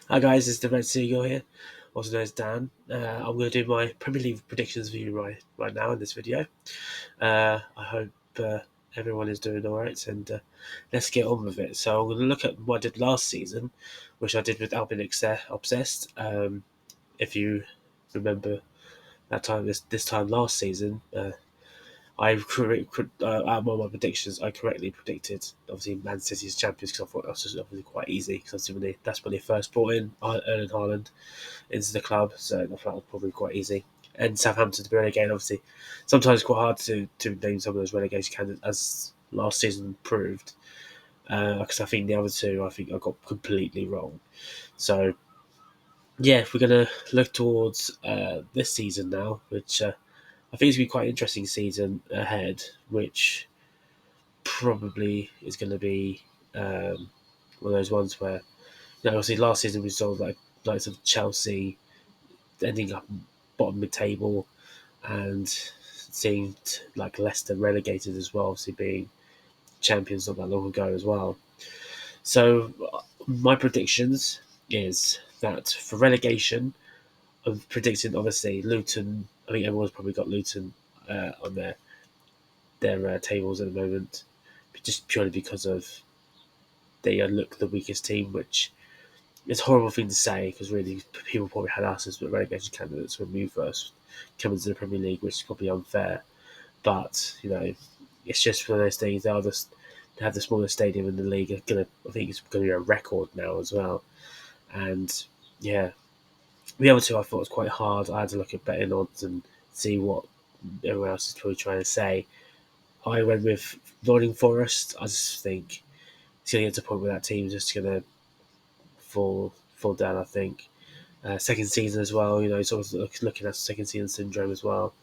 Hi guys, it's the Red Seagull here, also known as Dan. I'm going to do my Premier League predictions for you right now in this video. I hope everyone is doing alright, and let's get on with it. So I'm going to look at what I did last season, which I did with Albion Obsessed. If you remember that time, this time last season, out of all my predictions, I correctly predicted obviously Man City's champions because I thought that was just obviously quite easy because that's when they first brought in Erling Haaland into the club, so I thought that was probably quite easy. And Southampton to be relegated, obviously, sometimes quite hard to name some of those relegation candidates, as last season proved. Because I think the other two, I think I got completely wrong. So yeah, if we're gonna look towards this season now, which I think it's gonna be quite an interesting season ahead, which probably is going to be one of those ones where, obviously last season we saw like some Chelsea ending up bottom mid table and seeing like Leicester relegated as well, obviously being champions not that long ago as well. So my predictions is that for relegation, I'm predicting obviously Luton. I think everyone's probably got Luton on their tables at the moment, just purely because of they look the weakest team, which is a horrible thing to say because really people probably had us as relegation candidates when we first came into the Premier League, which is probably unfair. But it's just one of those things. They have the smallest stadium in the league. I think it's going to be a record now as well. And yeah, the other two I thought was quite hard. I had to look at betting odds and see what everyone else is probably trying to say. I went with Nottingham Forest. I just think it's going to get to a point where that team's just going to fall down. I think second season as well. Sort of looking at second season syndrome as well.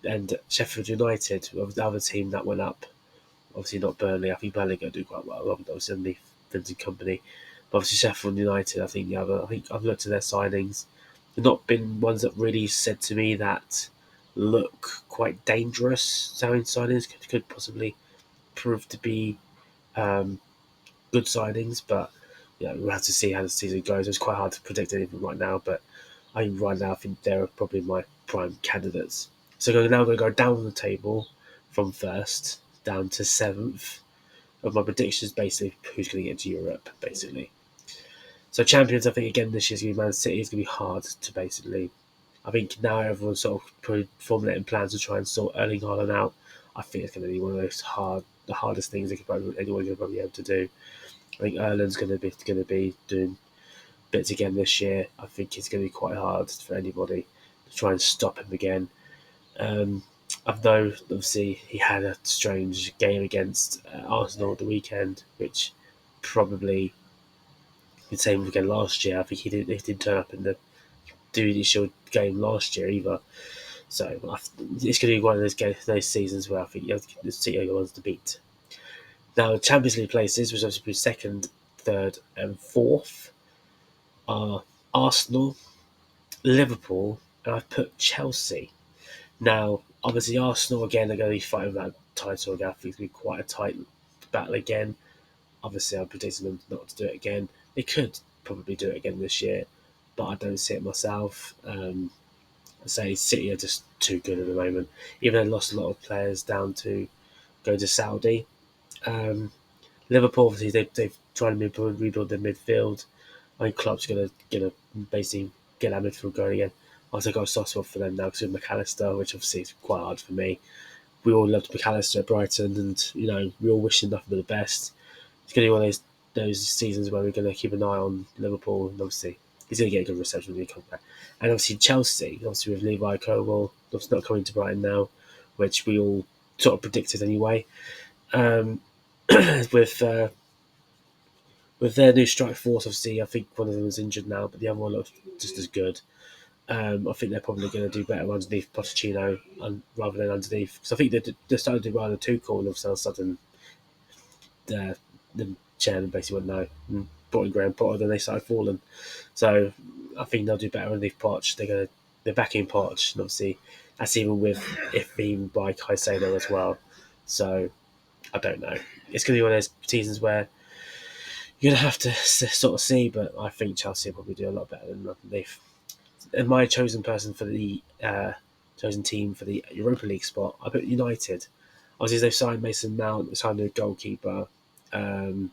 And Sheffield United, the other team that went up. Obviously not Burnley. I think Burnley are going to do quite well. Obviously underneath Vincent Company, but obviously Sheffield United. I think the other. I think I've looked at their signings. They've not been ones that really said to me that look quite dangerous. Signings could possibly prove to be um, good signings, but we'll have to see how the season goes. It's quite hard to predict anything right now, but right now I think they're probably my prime candidates. So now I'm going to go down the table from first down to seventh of my predictions, basically who's going to get to Europe, basically. So champions, I think again this year's going to be Man City. It's going to be hard to basically. I think now everyone's sort of formulating plans to try and sort Erling Haaland out. I think it's going to be one of the hardest things anyone could probably able to do. I think Erland's going to be doing bits again this year. I think it's going to be quite hard for anybody to try and stop him again. Um, Although obviously he had a strange game against Arsenal at the weekend, which probably the same again last year. I think he didn't turn up in the Duty Shield game last year either. So it's going to be one of those seasons where I think the City are the ones to beat. Now Champions League places, which obviously second, third, and fourth, are Arsenal, Liverpool, and I've put Chelsea. Now, obviously, Arsenal again are going to be fighting that title again. I think it's going to be quite a tight battle again. Obviously, I'm predicting them not to do it again. They could probably do it again this year, but I don't see it myself. I say City are just too good at the moment. Even though they lost a lot of players down to go to Saudi. Um, Liverpool, obviously, they've tried to rebuild their midfield. I think Klopp's gonna basically get that midfield going again. Also got a soft spot for them now because of McAllister, which obviously is quite hard for me. We all loved McAllister at Brighton, and we all wish him nothing but the best. It's going to be one of those seasons where we're going to keep an eye on Liverpool, and obviously he's going to get a good reception when he comes back. And obviously Chelsea, obviously with Levi Colwill, obviously not coming to Brighton now, which we all sort of predicted anyway. Um, with uh, with their new strike force, obviously, I think one of them is injured now, but the other one looks just as good. I think they're probably going to do better underneath Pochettino rather than underneath. Because I think they're starting to do well under Tuchel, and all of a sudden the chairman basically went no and brought in Graham Potter, then they started falling. So I think they'll do better underneath Poch. They're backing Poch, and obviously that's even with if even by Caicedo as well. So I don't know. It's going to be one of those seasons where you're gonna have to sort of see. But I think Chelsea will probably do a lot better than they've. And my chosen person for the chosen team for the Europa League spot, I put United. Obviously, they've signed Mason Mount, they signed a goalkeeper. Um,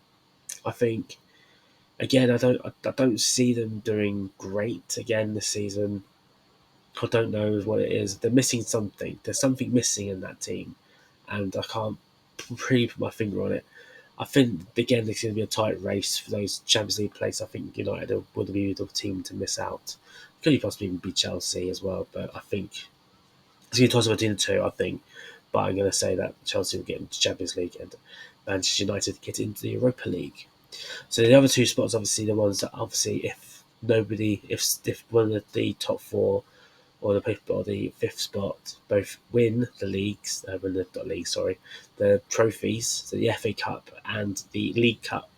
I think again, I don't see them doing great again this season. I don't know what it is. They're missing something. There's something missing in that team, and I can't really put my finger on it. I think again it's going to be a tight race for those Champions League places. I think United will be the team to miss out. Could possibly even be Chelsea as well, but I think it's going to toss between the two. I think, but I'm going to say that Chelsea will get into Champions League and Manchester United get into the Europa League. So the other two spots, obviously, the ones that obviously if one of the top four or the fifth spot both win the leagues, win the not league, sorry, the trophies, so the FA Cup and the League Cup.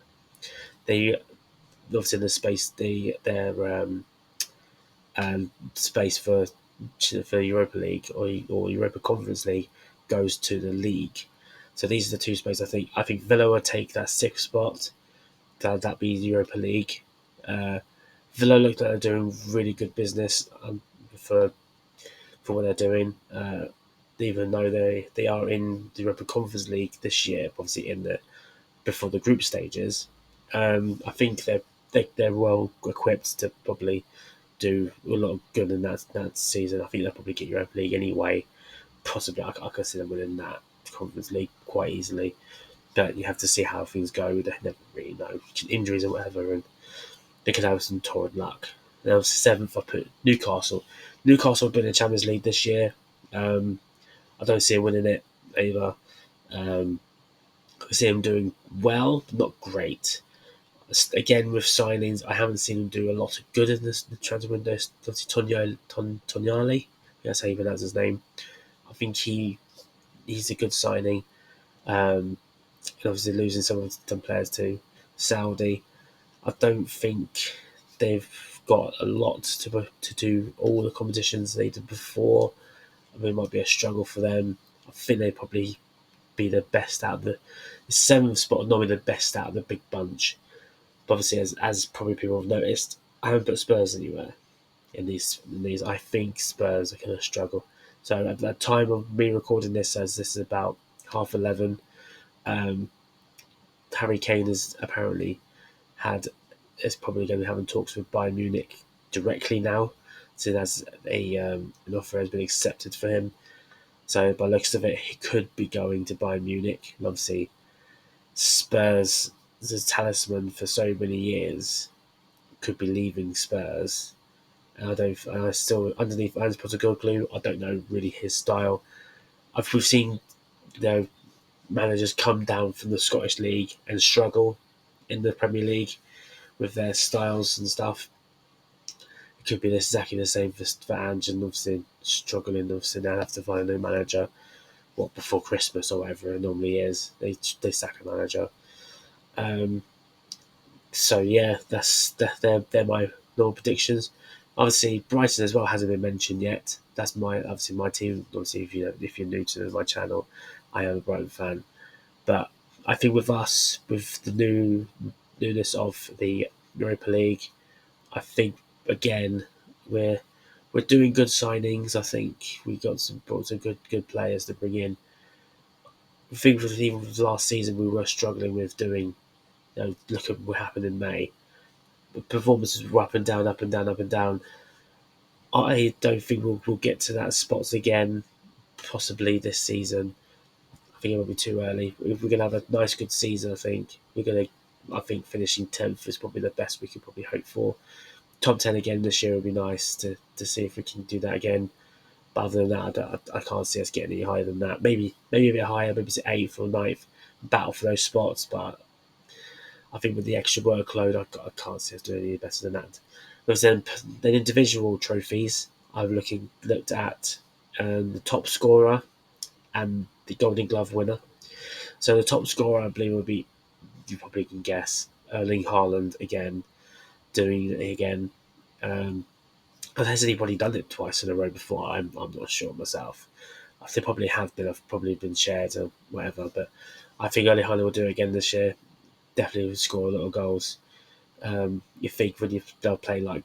They obviously in the space their space for Europa League or Europa Conference League goes to the league. So these are the two spaces. I think Villa will take that sixth spot. That be the Europa League. Villa look like they're doing really good business for what they're doing. Even though they are in the Europa Conference League this year, obviously in the before the group stages, I think they're well equipped to probably do a lot of good in that season. I think they'll probably get Europa League anyway. Possibly, I can see them winning that Conference League quite easily. But you have to see how things go. They never really know injuries or whatever, and they could have some torrid luck. And obviously seventh, I put Newcastle. Newcastle have been in the Champions League this year. I don't see him winning it either. I see him doing well, but not great. Again, with signings, I haven't seen him do a lot of good in the transfer window. Obviously, Tonyali, that's how you pronounce his name. I think he's a good signing. And obviously, losing some players to Saudi. I don't think they've got a lot to do all the competitions they did before. I mean, it might be a struggle for them. I think they'd probably be the best out of the seventh spot, not be the best out of the big bunch. But obviously, as probably people have noticed, I haven't put Spurs anywhere in these. I think Spurs are going to struggle. So at the time of me recording this, as this is about 11:30, Harry Kane has apparently is probably going to be having talks with Bayern Munich directly now, since as an offer has been accepted for him. So by looks of it, he could be going to Bayern Munich. And obviously, Spurs, as a talisman for so many years, could be leaving Spurs. And I still underneath Ange Postecoglou, I don't know really his style. We've seen managers come down from the Scottish League and struggle in the Premier League with their styles and stuff. It could be exactly the same for Ange, and obviously struggling. Obviously now have to find a new manager. Before Christmas or whatever it normally is. They sack a manager. So yeah, they're my normal predictions. Obviously, Brighton as well hasn't been mentioned yet. That's my team. Obviously, if you're new to my channel, I am a Brighton fan. But I think with us, with the newness of the Europa League, I think again we're doing good signings. I think we brought some good players to bring in. I think even with last season we were struggling with doing. Look at what happened in May. The performances were up and down, up and down, up and down. I don't think we'll get to that spots again, possibly this season. I think it will be too early. If we're gonna have a nice, good season, I think finishing 10th is probably the best we could probably hope for. Top 10 again this year would be nice to see if we can do that again. But other than that, I can't see us getting any higher than that. Maybe a bit higher, maybe it's 8th or 9th. Battle for those spots, but I think with the extra workload, I can't see us doing any better than that. But then individual trophies, I've looked at the top scorer and the Golden Glove winner. So the top scorer, I believe, would be, you probably can guess, Erling Haaland again, doing it again. But has anybody done it twice in a row before? I'm not sure myself. They probably have been. I've probably been shared or whatever. But I think Erling Haaland will do it again this year. definitely will score a lot of goals. You think when they'll play like,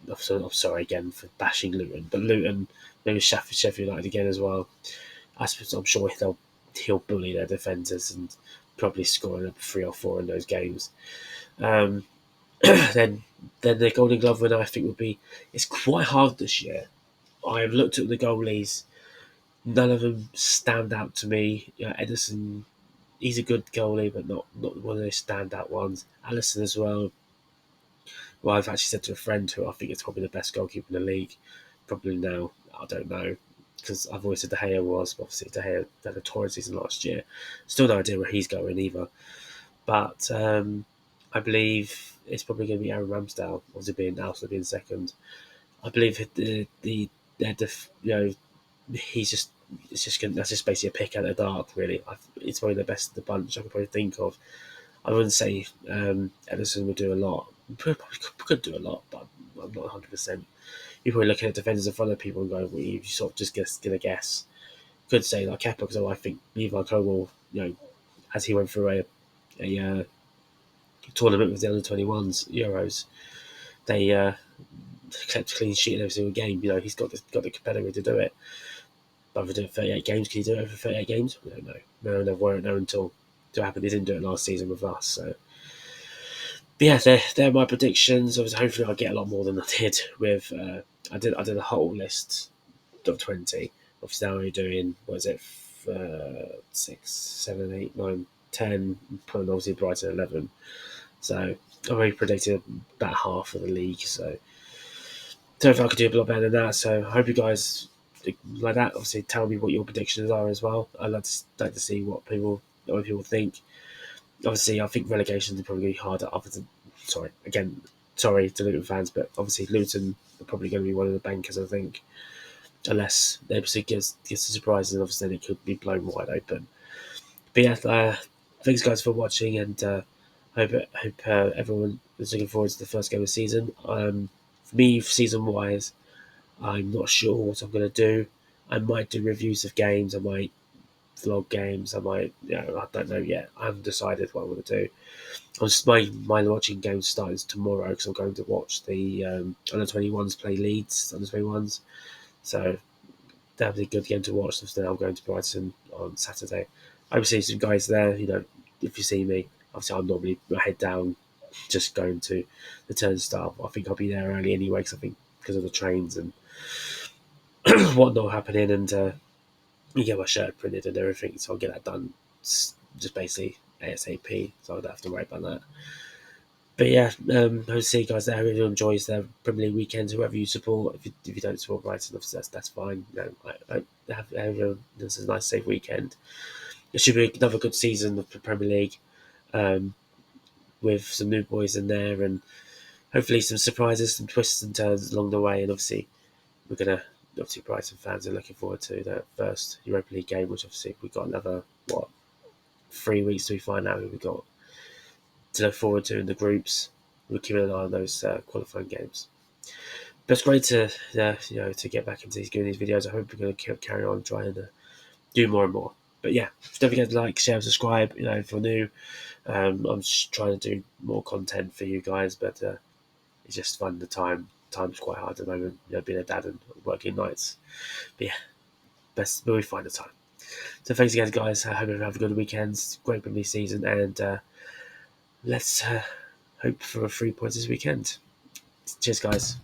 I'm sorry again for bashing Luton, but Luton, maybe Sheffield United again as well. I'm sure he'll bully their defenders and probably score 3 or 4 in those games. Um, then the Golden Glove winner I think would be. It's quite hard this year. I've looked at the goalies. None of them stand out to me. Ederson, he's a good goalie, but not one of those standout ones. Alisson as well. Well, I've actually said to a friend who I think is probably the best goalkeeper in the league. Probably now, I don't know, because I've always said De Gea was, but obviously De Gea had a torrid season last year. Still no idea where he's going either. But I believe it's probably going to be Aaron Ramsdale, obviously being second. I believe he's just that's just basically a pick out of the dark. Really, it's probably the best of the bunch I could probably think of. I wouldn't say Ederson would do a lot. Probably could do a lot, but I'm not 100%. You're probably looking at defenders in front of people and going, well, you sort of just gonna guess. Could say like Kepa, because I think Levi Colwill, as he went through a tournament with the under 21s Euros, they kept a clean sheet in every single game. He's got the pedigree to do it. But for doing 38 games, can he do it over 38 games? We don't know. No, won't know until it happened. He didn't do it last season with us. So, but yeah, they're my predictions. Obviously, hopefully, I'll get a lot more than I did with. I did a whole list of 20. Obviously, now we're doing what is it, 6, 7, 8, 9, 10. Putting obviously Brighton 11. So I've already predicted about half of the league. So don't know if I could do a lot better than that. So I hope you guys like that. Obviously, tell me what your predictions are as well. I'd like to see what people think. Obviously, I think relegation is probably going to be harder. Sorry to Luton fans, but obviously Luton are probably going to be one of the bankers. I think, unless they gives a surprise, and obviously then it could be blown wide open. But yeah, thanks guys for watching, and hope everyone is looking forward to the first game of the season. For me, season wise, I'm not sure what I'm going to do. I might do reviews of games. I might vlog games. I might, I don't know yet. I haven't decided what I want to do. My watching games starting tomorrow because I'm going to watch the under 21s play Leeds under 21s. So that'll be a good game to watch. So I'm going to Brighton on Saturday. I hope to see some guys there. If you see me, obviously I'm normally head down, just going to the turnstile. I think I'll be there early anyway because of the trains and whatnot happening, and you get my shirt printed and everything, so I'll get that done just basically ASAP, so I don't have to worry about that. But yeah, hope to see you guys there. Whoever enjoys their Premier League weekends, whoever you support. If you don't support Brighton, obviously that's fine. I have this is a nice safe weekend. It should be another good season of the Premier League, with some new boys in there, and hopefully some surprises, some twists and turns along the way. And obviously Brighton fans are looking forward to the first Europa League game, which obviously we've got another 3 weeks till we find out who we got to look forward to in the groups. We're keeping an eye on those qualifying games. But it's great to get back into doing these videos. I hope we're going to carry on trying to do more and more. But yeah, don't forget to like, share, and subscribe. If you're new, I'm just trying to do more content for you guys, but it's just fun. Time's quite hard at the moment. Being a dad and working nights. But yeah, but we find the time. So thanks again, guys. I hope you have a good weekend. Great Premier League season, and let's hope for 3 points this weekend. Cheers, guys.